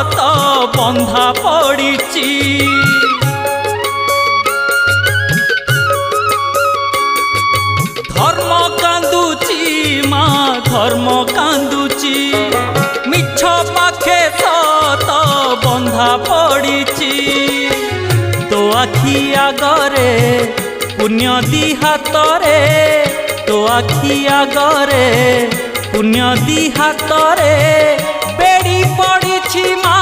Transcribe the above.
ସତ ବନ୍ଧା ପଡ଼ିଛି। ଧର୍ମ କାନ୍ଦୁଛି ମା ଧର୍ମ କାନ୍ଦୁଛି, ମିଛ ପାଖେ ସତ ବନ୍ଧା ପଡ଼ିଛି। ତୋ ଆଖି ଆଗରେ ପୁଣ୍ୟ ଦି ହାତରେ, ତୋ ଆଖି ଆଗରେ ପୁଣ୍ୟ ଦି ହାତରେ ବେଡ଼ି ପଡ଼ିଛି ମା